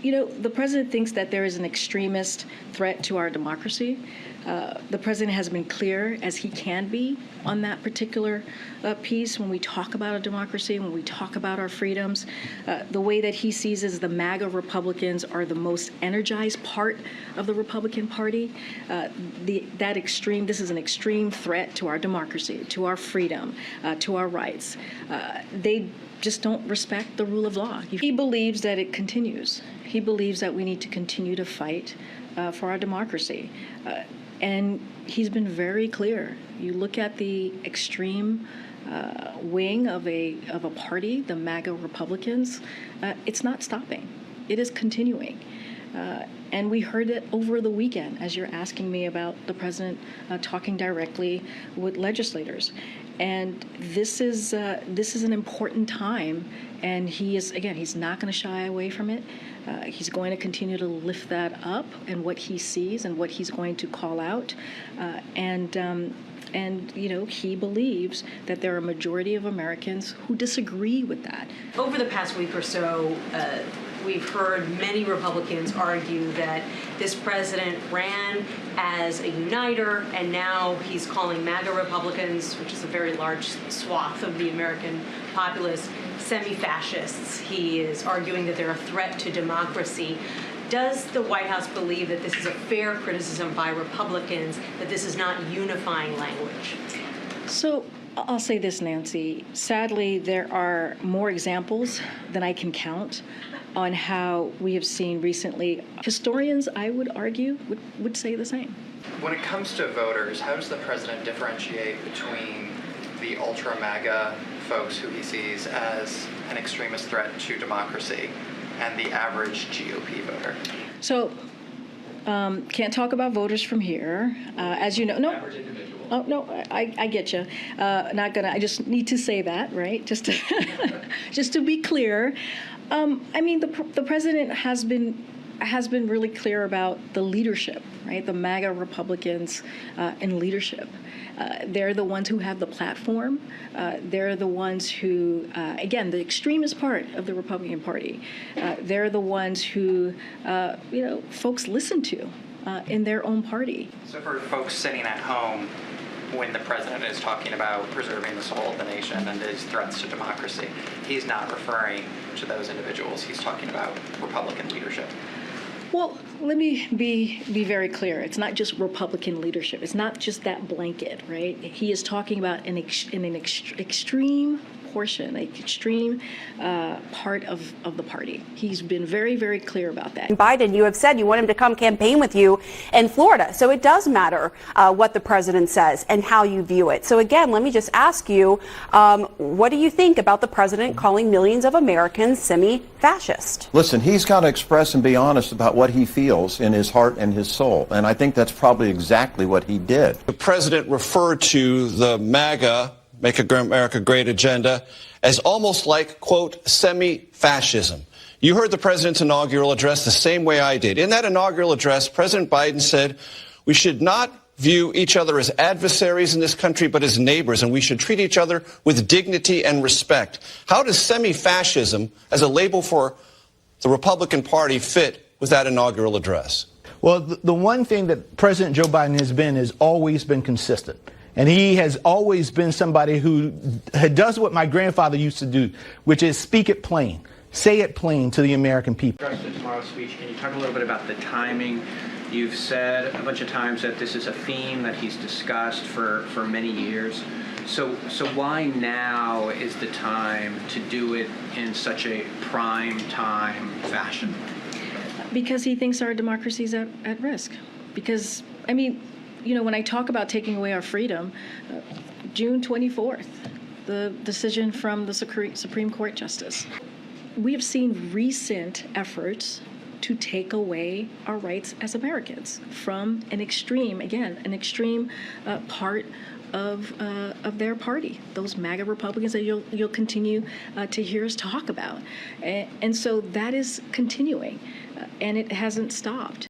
The president thinks that there is an extremist threat to our democracy. The president has been clear as he can be on that particular piece when we talk about a democracy, when we talk about our freedoms. The way that he sees is the MAGA Republicans are the most energized part of the Republican Party. This is an extreme threat to our democracy, to our freedom, to our rights. They just don't respect the rule of law. He believes that it continues. He believes that we need to continue to fight for our democracy. And he's been very clear. You look at the extreme wing of a party, the MAGA Republicans, it's not stopping. It is continuing. And we heard it over the weekend, as you're asking me about the president talking directly with legislators. And this is an important time, and he's not going to shy away from it. He's going to continue to lift that up and what he sees and what he's going to call out. He believes that there are a majority of Americans who disagree with that. Over the past week or so, we've heard many Republicans argue that this president ran as a uniter, and now he's calling MAGA Republicans, which is a very large swath of the American populace, semi-fascists. He is arguing that they're a threat to democracy. Does the White House believe that this is a fair criticism by Republicans, that this is not unifying language? So I'll say this, Nancy. Sadly, there are more examples than I can count on how we have seen recently. Historians, I would argue, would say the same. When it comes to voters, how does the president differentiate between the ultra-MAGA folks who he sees as an extremist threat to democracy and the average GOP voter? So, can't talk about voters from here. As you know, no. Average individual. Oh, no, I get you. I just need to say that, right? Just to be clear. The president has been really clear about the leadership, right? The MAGA Republicans in leadership. They're the ones who have the platform. They're the ones who, again, the extremist part of the Republican Party. They're the ones who, folks listen to in their own party. So for folks sitting at home, when the president is talking about preserving the soul of the nation and his threats to democracy, he's not referring to those individuals. He's talking about Republican leadership. Well, let me be very clear. It's not just Republican leadership. It's not just that blanket, right? He is talking about an extreme portion, an extreme part of the party. He's been very, very clear about that. Biden, you have said you want him to come campaign with you in Florida. So it does matter what the president says and how you view it. So again, let me just ask you, what do you think about the president calling millions of Americans semi-fascist? Listen, he's got to express and be honest about what he feels in his heart and his soul. And I think that's probably exactly what he did. The president referred to the MAGA, Make America Great agenda, as almost like, quote, semi-fascism. You heard the president's inaugural address the same way I did. In that inaugural address, President Biden said we should not view each other as adversaries in this country, but as neighbors, and we should treat each other with dignity and respect. How does semi-fascism, as a label for the Republican Party, fit with that inaugural address? Well, the one thing that President Joe Biden has always been consistent. And he has always been somebody who does what my grandfather used to do, which is speak it plain. Say it plain to the American people. In tomorrow's speech, can you talk a little bit about the timing? You've said a bunch of times that this is a theme that he's discussed for many years. So why now is the time to do it in such a prime time fashion? Because he thinks our democracy is at risk. Because, when I talk about taking away our freedom, June 24th, the decision from the Supreme Court Justice. We have seen recent efforts to take away our rights as Americans from an extreme part of their party, those MAGA Republicans that you'll continue to hear us talk about. And so that is continuing, and it hasn't stopped.